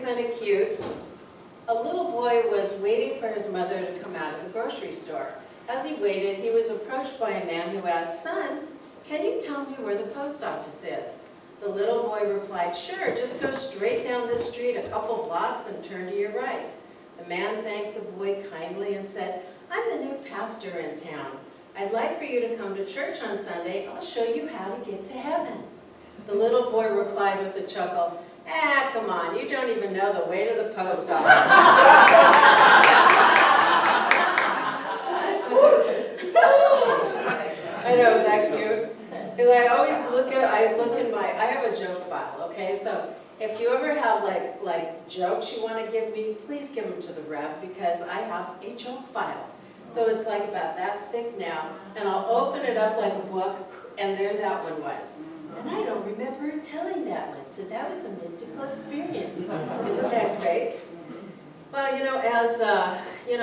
kind of cute. A little boy was waiting for his mother to come out of the grocery store. As he waited, he was approached by a man who asked, "Son, can you tell me where the post office is?" The little boy replied, "Sure, just go straight down this street a couple blocks and turn to your right." The man thanked the boy kindly and said, "I'm the new pastor in town. I'd like for you to come to church on Sunday. I'll show you how to get to heaven." The little boy replied with a chuckle, "Ah, come on, you don't even know the way to the post office." I know, is that cute? Because I always I have a joke file, okay? So if you ever have like jokes you want to give me, please give them to the Rev, because I have a joke file. So it's like about that thick now, and I'll open it up like a book, and there that one was. And I don't remember telling that one, so that was a mystical experience. Isn't that great? Well,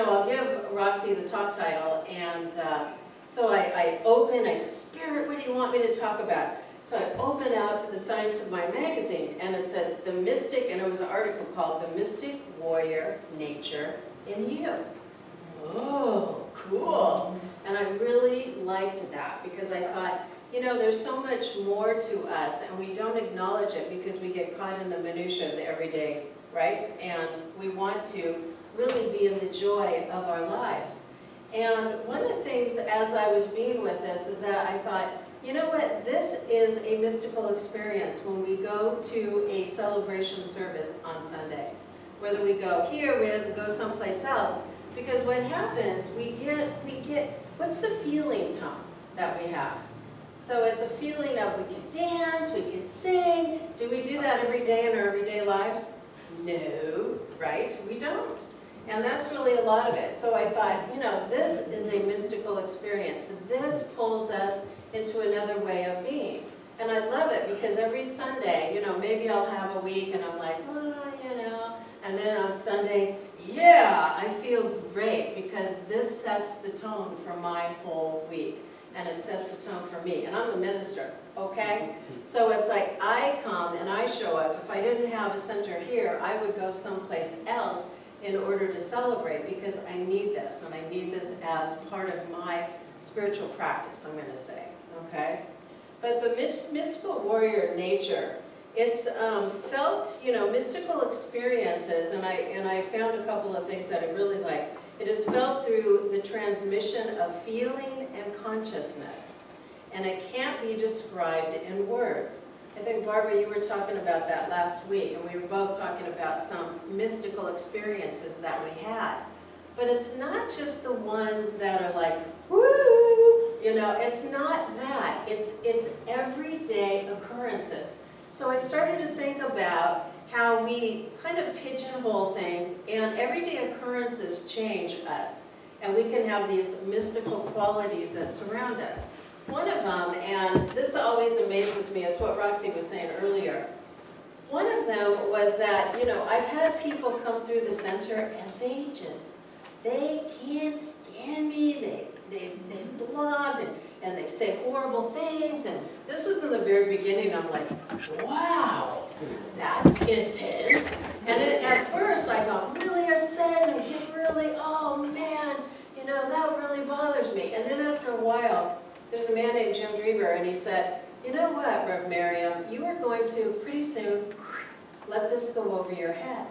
I'll give Roxy the talk title, and so I open, Spirit, what do you want me to talk about? So I open up the Science of Mind magazine, and it says, The Mystic, and it was an article called The Mystic Warrior Nature in You. Oh, cool. And I really liked that, because I thought, there's so much more to us, and we don't acknowledge it because we get caught in the minutia of the everyday, right? And we want to really be in the joy of our lives. And one of the things, as I was being with this, is that I thought, you know what, this is a mystical experience when we go to a celebration service on Sunday. Whether we go here, we go someplace else, because what happens, we get, what's the feeling, Tom, that we have? So it's a feeling of we can dance, we can sing. Do we do that every day in our everyday lives? No, right? We don't. And that's really a lot of it. So I thought, this is a mystical experience. This pulls us into another way of being. And I love it because every Sunday, maybe I'll have a week and I'm like, and then on Sunday, yeah, I feel great because this sets the tone for my whole week. And it sets the tone for me. And I'm the minister, okay? So it's like I come and I show up. If I didn't have a center here, I would go someplace else in order to celebrate, because I need this, and I need this as part of my spiritual practice, I'm going to say, okay? But the mystical warrior nature, it's felt, mystical experiences, and I found a couple of things that I really like. It is felt through the transmission of feeling and consciousness, and it can't be described in words. I think, Barbara, you were talking about that last week, and we were both talking about some mystical experiences that we had. But it's not just the ones that are like, woo, it's not that. It's everyday occurrences. So I started to think about how we kind of pigeonhole things, and everyday occurrences change us. And we can have these mystical qualities that surround us. One of them, and this always amazes me, it's what Roxy was saying earlier. One of them was that, I've had people come through the center and they can't stand me, they blogged and they say horrible things, and this was in the very beginning. I'm like, wow, that's intense. And at first I got really upset and I get really, oh man, that really bothers me. And then after a while, there's a man named Jim Dreber, and he said, you know what, Rev Maryum, you are going to pretty soon let this go over your head.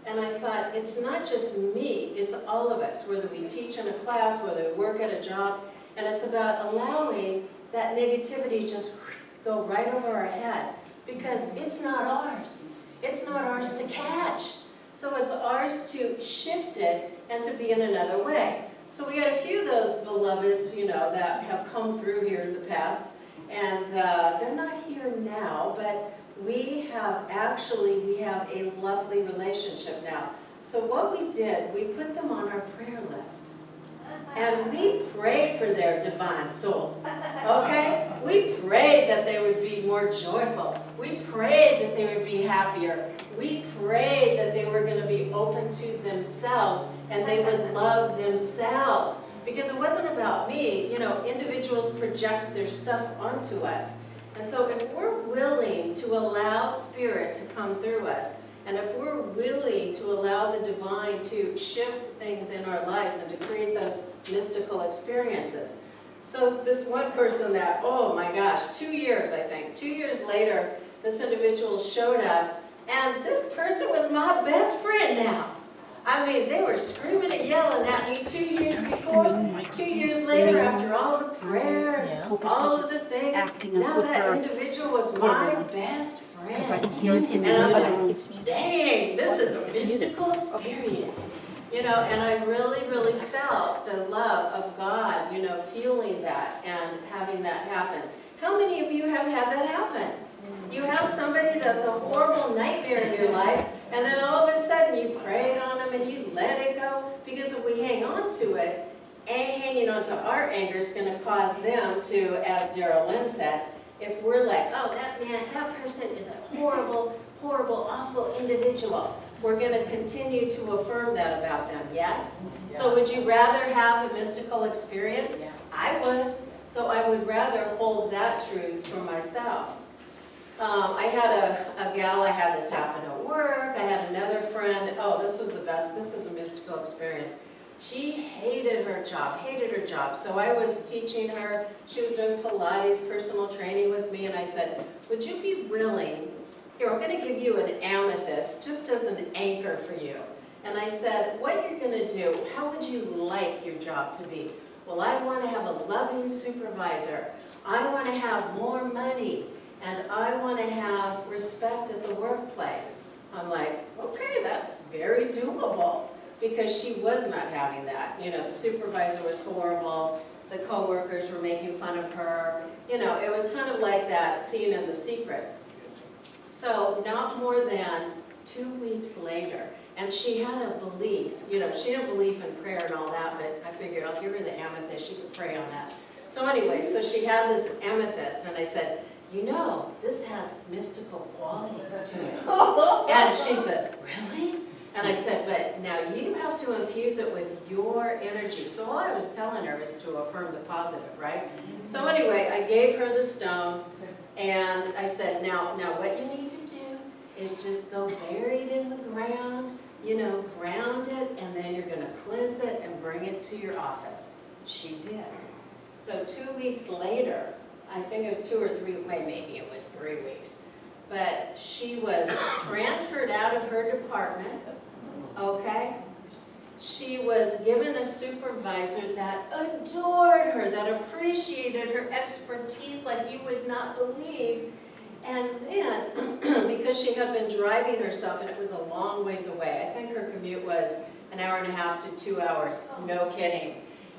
And I thought, it's not just me, it's all of us, whether we teach in a class, whether we work at a job, and it's about allowing that negativity just go right over our head, because it's not ours. It's not ours to catch. So it's ours to shift it and to be in another way. So we had a few of those beloveds, that have come through here in the past, and they're not here now, but we have a lovely relationship now. So what we did, we put them on our prayer list. And we prayed for their divine souls, okay? We prayed that they would be more joyful. We prayed that they would be happier. We prayed that they were going to be open to themselves and they would love themselves. Because it wasn't about me. Individuals project their stuff onto us. And so if we're willing to allow Spirit to come through us, And if we're willing to allow the divine to shift things in our lives and to create those mystical experiences. So this one person that, oh my gosh, 2 years I think, 2 years later, this individual showed up, and this person was my best friend now. I mean, they were screaming and yelling at me 2 years before, 2 years later, after all the prayer, all of the things, now that individual was my best friend. It's me. And I'm like, dang, this is a mystical experience. You know, and I really, really felt the love of God, you know, feeling that and having that happen. How many of you have had that happen? You have somebody that's a horrible nightmare in your life, and then all of a sudden you prayed on them and you let it go, because if we hang on to it, hanging on to our anger is going to cause them to, as Daryl Lynn said, if we're like, oh, that man, that person is a horrible, horrible, awful individual, we're going to continue to affirm that about them, yes? So would you rather have the mystical experience? I would. So I would rather hold that truth for myself. I had a gal, I had this happen at work. I had another friend, oh, this was the best, this is a mystical experience. She hated her job, So I was teaching her, she was doing Pilates, personal training with me, and I said, would you be willing, here, I'm gonna give you an amethyst, just as an anchor for you. And I said, what you're gonna do, how would you like your job to be? Well, I wanna have a loving supervisor. I wanna have more money. And I want to have respect at the workplace. I'm like, okay, that's very doable, because she was not having that. You know, the supervisor was horrible. The coworkers were making fun of her. You know, it was kind of like that scene in The Secret. So not more than 2 weeks later, and she had a belief. You know, she didn't believe in prayer and all that, but I figured I'll give her the amethyst. She could pray on that. So anyway, so she had this amethyst, and I said, you know, this has mystical qualities to it. And she said, really? And I said, but now you have to infuse it with your energy. So all I was telling her is to affirm the positive, right? So anyway, I gave her the stone, and I said, now what you need to do is just go bury it in the ground, you know, ground it, and then you're going to cleanse it and bring it to your office. She did. So 2 weeks later, I think it was 2 or 3, maybe it was 3 weeks, but she was transferred out of her department, okay? She was given a supervisor that adored her, that appreciated her expertise like you would not believe. And then, because she had been driving herself, and it was a long ways away, I think her commute was an hour and a half to 2 hours, no kidding.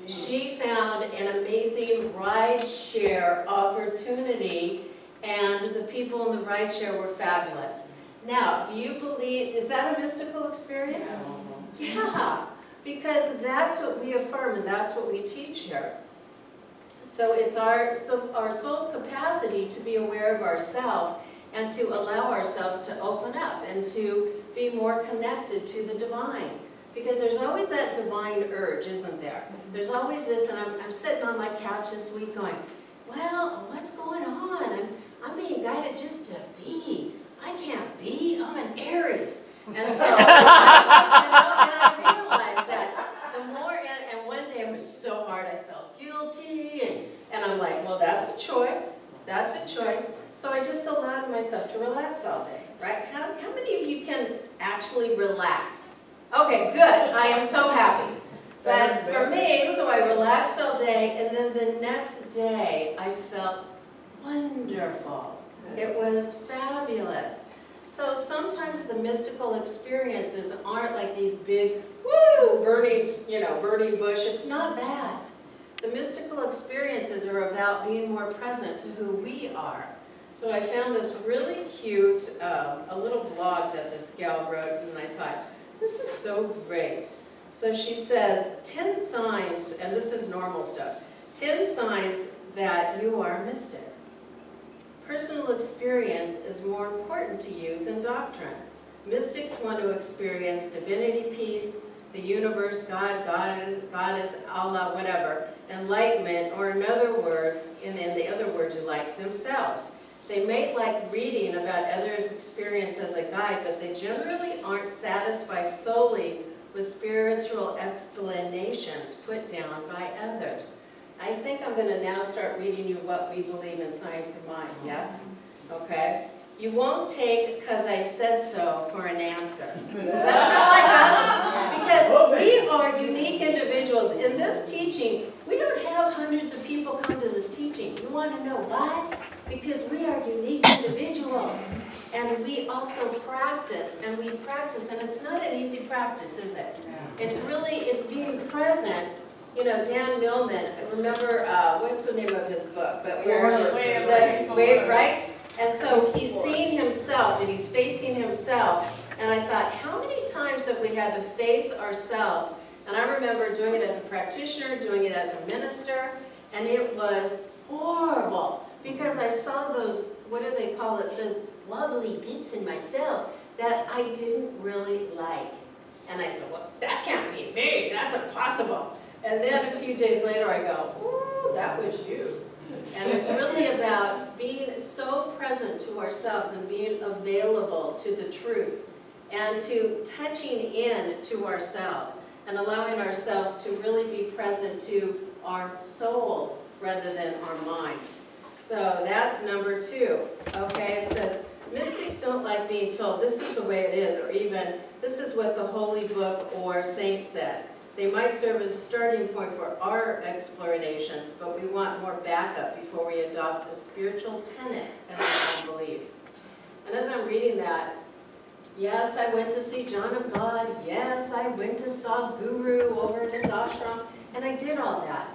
She found an amazing ride-share opportunity, and the people in the ride-share were fabulous. Now, do you believe, is that a mystical experience? Yeah, because that's what we affirm, and that's what we teach here. So it's our soul's capacity to be aware of ourselves and to allow ourselves to open up and to be more connected to the divine. Because there's always that divine urge, isn't there? There's always this, and I'm sitting on my couch this week going, well, what's going on? I'm being guided just to be. I can't be, I'm an Aries. And so, you know, and I realized that the more, and one day it was so hard, I felt guilty, and I'm like, well, that's a choice. So I just allowed myself to relax all day, right? How many of you can actually relax? Okay, good. I am so happy. But for me, so I relaxed all day, and then the next day, I felt wonderful. It was fabulous. So sometimes the mystical experiences aren't like these big, woo, burning bush. It's not that. The mystical experiences are about being more present to who we are. So I found this really cute, a little blog that this gal wrote, and I thought, this is so great. So she says, 10 signs, and this is normal stuff, 10 signs that you are mystic. Personal experience is more important to you than doctrine. Mystics want to experience divinity, peace, the universe, God, Goddess, Allah, whatever, enlightenment, or in other words, and in the other words you like, themselves. They may like reading about others' experience as a guide, but they generally aren't satisfied solely with spiritual explanations put down by others. I think I'm going to now start reading you what we believe in science of mind, yes? Okay? You won't take "because I said so" for an answer. Does that sound like us? Because we are unique individuals. In this teaching, we don't have hundreds of people come to this teaching. You want to know why? Because we are unique individuals. And we also practice, and we practice, and it's not an easy practice, is it? It's being present. You know, Dan Millman, remember, what's the name of his book? But Wave, right? And so he's seeing himself, and he's facing himself. And I thought, how many times have we had to face ourselves? And I remember doing it as a practitioner, doing it as a minister, and it was horrible. Because I saw those, what do they call it, those wobbly bits in myself that I didn't really like. And I said, well, that can't be me, that's impossible. And then a few days later I go, ooh, that was you. And it's really about being so present to ourselves and being available to the truth and to touching in to ourselves and allowing ourselves to really be present to our soul rather than our mind. So that's number 2. Okay, it says, mystics don't like being told this is the way it is, or even this is what the holy book or saint said. They might serve as a starting point for our explanations, but we want more backup before we adopt a spiritual tenet as I believe. And as I'm reading that, yes, I went to see John of God. Yes, I went to saw Guru over in his ashram, and I did all that.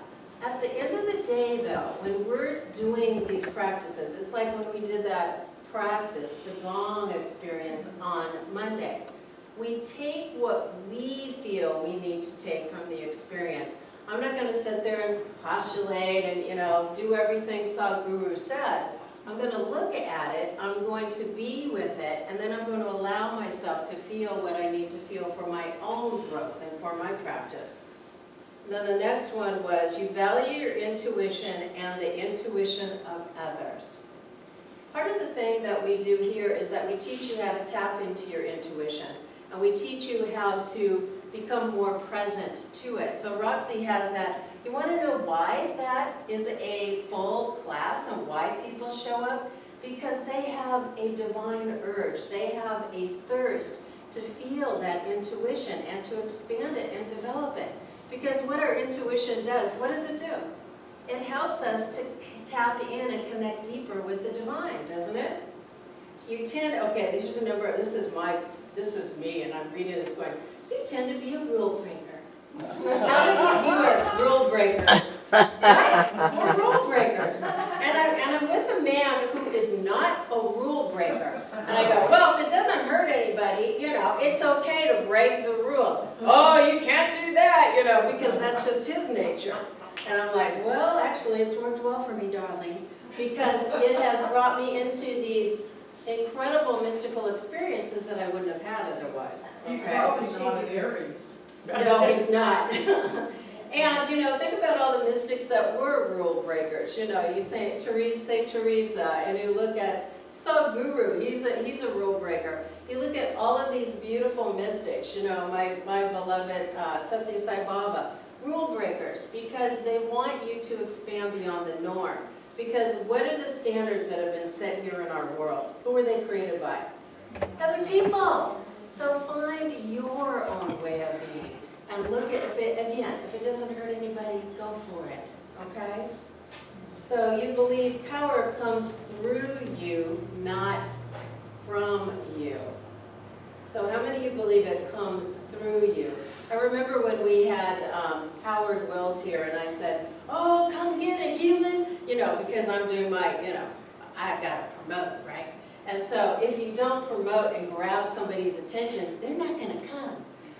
At the end of the day, though, when we're doing these practices, it's like when we did that practice, the gong experience on Monday. We take what we feel we need to take from the experience. I'm not going to sit there and postulate and, do everything Sadhguru says. I'm going to look at it, I'm going to be with it, and then I'm going to allow myself to feel what I need to feel for my own growth and for my practice. And then the next one was, you value your intuition and the intuition of others. Part of the thing that we do here is that we teach you how to tap into your intuition. And we teach you how to become more present to it. So Roxy has that. You want to know why that is a full class and why people show up? Because they have a divine urge. They have a thirst to feel that intuition and to expand it and develop it. Because what our intuition does, what does it do? It helps us to tap in and connect deeper with the divine, doesn't it? You tend, okay, there's a number, this is me, and I'm reading this going, you tend to be a rule breaker. How many of you are rule breakers? Right? We're rule breakers. And I'm with a man who is not a rule breaker. And I go, well, if it doesn't hurt anybody, it's okay to break the rules. Oh, you can't do that, because that's just his nature. And I'm like, well, actually, it's worked well for me, darling, because it has brought me into these incredible mystical experiences that I wouldn't have had otherwise. He's probably not an Aries. No, he's not. And, think about all the mystics that were rule breakers. You say Saint Teresa, and you look at Sadhguru, he's a rule breaker. You look at all of these beautiful mystics, my beloved Satya Sai Baba, rule breakers, because they want you to expand beyond the norm. Because what are the standards that have been set here in our world? Who were they created by? Other people. So find your own way of being. And look at, if it doesn't hurt anybody, go for it. Okay? So you believe power comes through you, not from you. So how many of you believe it comes through you? I remember when we had Howard Wills here, and I said, oh, come get a healing, because I'm doing my, I've got to promote, right? And so if you don't promote and grab somebody's attention, they're not going to come.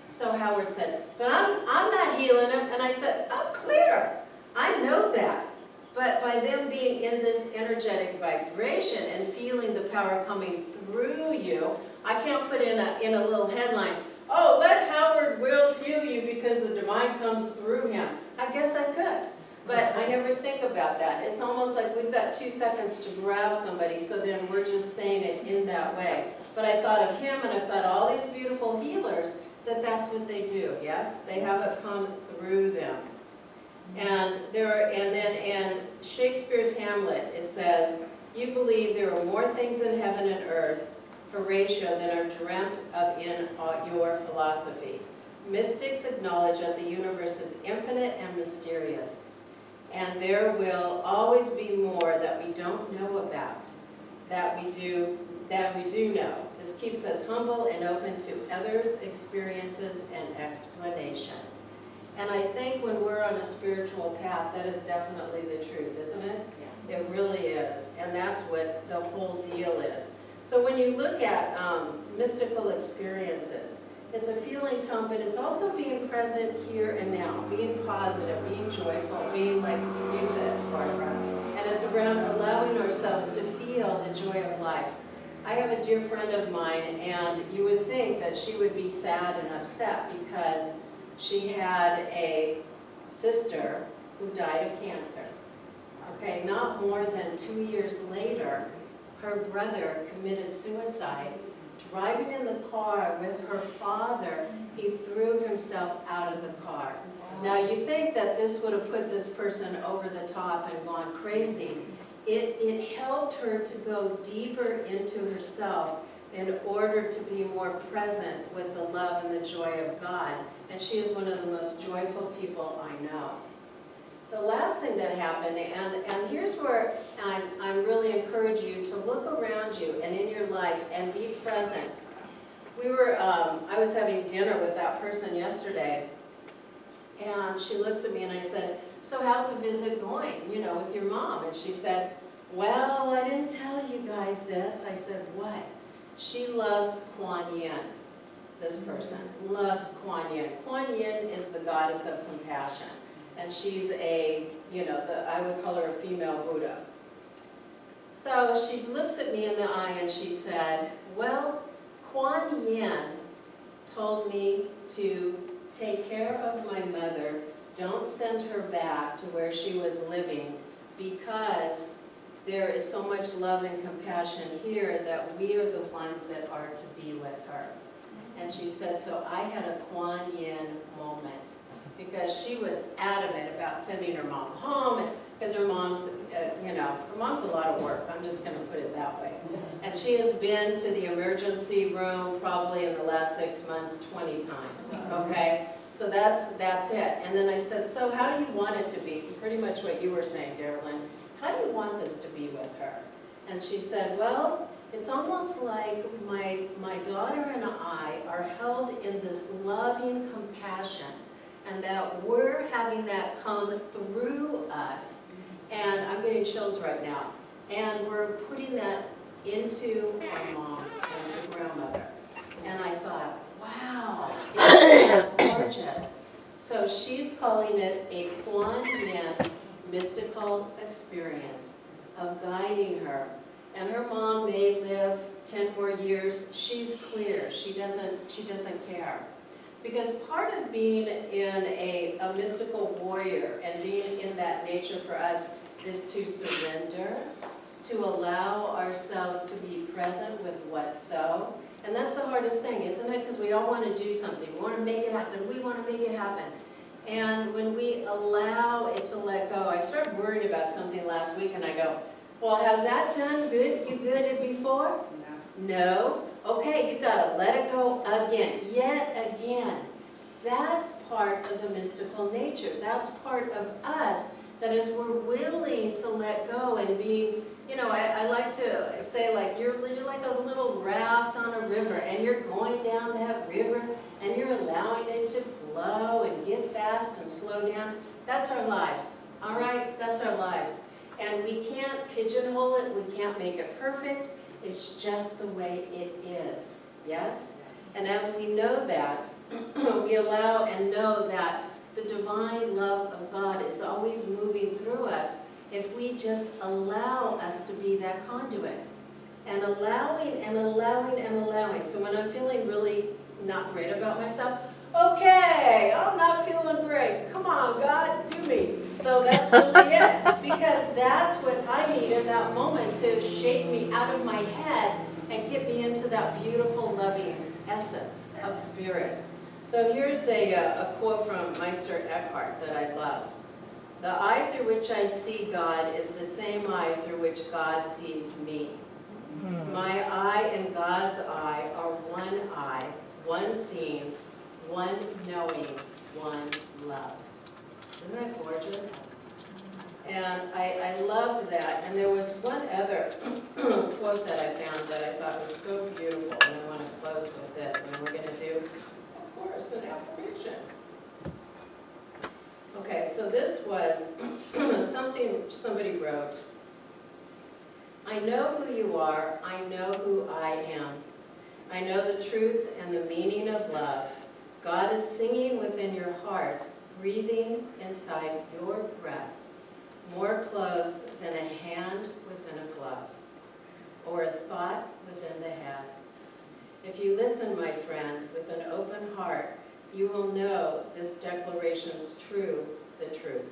So Howard said, but I'm not healing them. And I said, I'm clear. I know that. But by them being in this energetic vibration and feeling the power coming through you, I can't put in a little headline, oh, let Howard Wills heal you because the divine comes through him. I guess I could. But I never think about that. It's almost like we've got 2 seconds to grab somebody, so then we're just saying it in that way. But I thought of him, and I thought all these beautiful healers, that's what they do, yes? They have it come through them. And in Shakespeare's Hamlet, it says, "You believe there are more things in heaven and earth, Horatio, than are dreamt of in your philosophy. Mystics acknowledge that the universe is infinite and mysterious, and there will always be more that we don't know about, that we do know. This keeps us humble and open to others' experiences and explanations." And I think when we're on a spiritual path, that is definitely the truth, isn't it? Yes. It really is, and that's what the whole deal is. So when you look at mystical experiences, it's a feeling tone, but it's also being present here and now, being positive, being joyful, being like you said, Barbara. And it's around allowing ourselves to feel the joy of life. I have a dear friend of mine, and you would think that she would be sad and upset because she had a sister who died of cancer. Okay, not more than 2 years later, her brother committed suicide. Driving in the car with her father, he threw himself out of the car. Now you think that this would have put this person over the top and gone crazy. It helped her to go deeper into herself in order to be more present with the love and the joy of God. And she is one of the most joyful people I know. The last thing that happened, and here's where I'm really encourage you to look around you and in your life and be present. I was having dinner with that person yesterday, and she looks at me and I said, "So how's the visit going, with your mom?" And she said, "Well, I didn't tell you guys this." I said, "What?" She loves Kuan Yin. This person loves Kuan Yin. Kuan Yin is the goddess of compassion. And she's I would call her a female Buddha. So she looks at me in the eye and she said, "Well, Kuan Yin told me to take care of my mother, don't send her back to where she was living, because there is so much love and compassion here that we are the ones that are to be with her." And she said, so I had a Kuan Yin moment, because she was adamant about sending her mom home, because her mom's a lot of work, I'm just going to put it that way. And she has been to the emergency room probably in the last 6 months 20 times, okay? So that's it. And then I said, so how do you want it to be? Pretty much what you were saying, Darylyn. How do you want this to be with her? And she said, well, it's almost like my daughter and I are held in this loving compassion, and that we're having that come through us. And I'm getting chills right now. And we're putting that into our mom and her grandmother. And I thought, wow, isn't that gorgeous? So she's calling it a Kuan Yin mystical experience of guiding her. And her mom may live 10 more years. She's clear. She doesn't care. Because part of being in a mystical warrior and being in that nature for us is to surrender, to allow ourselves to be present with what's so. And that's the hardest thing, isn't it? Because we all want to do something. We want to make it happen. We want to make it happen. And when we allow it to let go, I started worrying about something last week and I go, well, has that done good? You good before? No. Okay, you got to let it go again, yet again. That's part of the mystical nature. That's part of us. That is, we're willing to let go and be, I like to say, like, you're like a little raft on a river, and you're going down that river, and you're allowing it to flow and get fast and slow down. That's our lives, all right? That's our lives. And we can't pigeonhole it. We can't make it perfect. It's just the way it is, yes? And as we know that, we allow and know that the divine love of God is always moving through us if we just allow us to be that conduit. And allowing and allowing and allowing. So when I'm feeling really not great about myself, okay, I'm not feeling great. Come on, God, do me. So that's really it. Because that's what I need in that moment to shake me out of my head and get me into that beautiful, loving essence of spirit. So here's a quote from Meister Eckhart that I loved. The eye through which I see God is the same eye through which God sees me. My eye and God's eye are one seeing, one knowing, one love. Isn't that gorgeous? And I loved that. And there was one other quote that I found that I thought was so beautiful, and I want to close with this. And we're going to do, of course, an affirmation. Okay, so this was something somebody wrote. I know who you are, I know who I am. I know the truth and the meaning of love. God is singing within your heart, breathing inside your breath, more close than a hand within a glove, or a thought within the head. If you listen, my friend, with an open heart, you will know this declaration's true, the truth.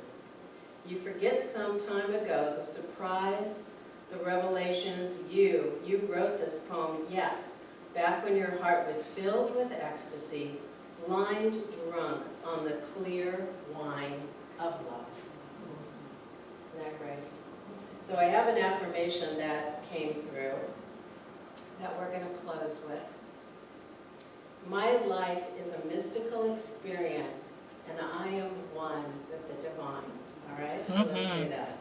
You forget some time ago the surprise, the revelations. You wrote this poem, yes, back when your heart was filled with ecstasy, blind drunk on the clear wine of love. Isn't that great? So I have an affirmation that came through that we're going to close with. My life is a mystical experience, and I am one with the divine. All right? So let's say that.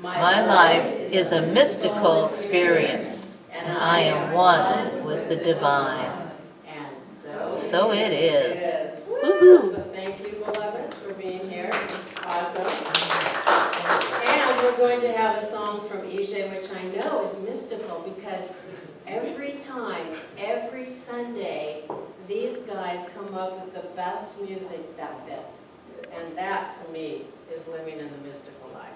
My life is a mystical experience, and I am one with the divine. And so it is. Woo! So thank you, beloveds, for being here. Awesome. And we're going to have a song from Ije, which I know is mystical, because every time, every Sunday, these guys come up with the best music that fits. And that, to me, is living in the mystical life.